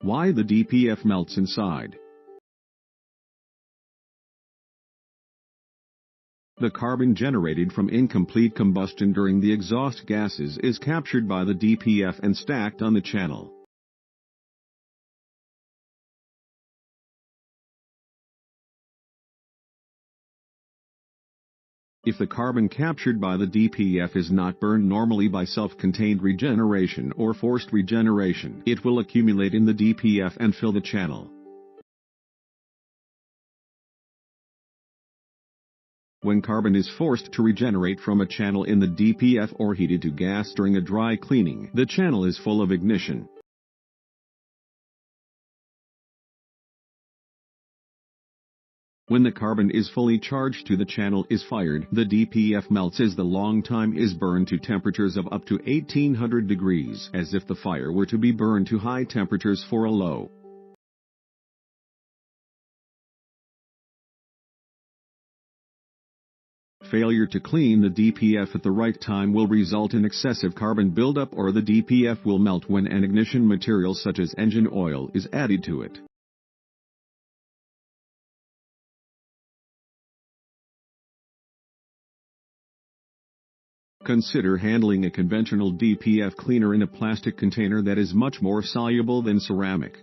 Why the DPF melts inside. The carbon generated from incomplete combustion during the exhaust gases is captured by the DPF and stacked on the channel. If the carbon captured by the DPF is not burned normally by self-contained regeneration or forced regeneration, it will accumulate in the DPF and fill the channel. When carbon is forced to regenerate from a channel in the DPF or heated to gas during a dry cleaning, the channel is full of ignition. When the carbon is fully charged to the channel is fired, the DPF melts as the long time is burned to temperatures of up to 1800 degrees, as if the fire were to be burned to high temperatures for a low. Failure to clean the DPF at the right time will result in excessive carbon buildup, or the DPF will melt when an ignition material such as engine oil is added to it. Consider handling a conventional DPF cleaner in a plastic container that is much more soluble than ceramic.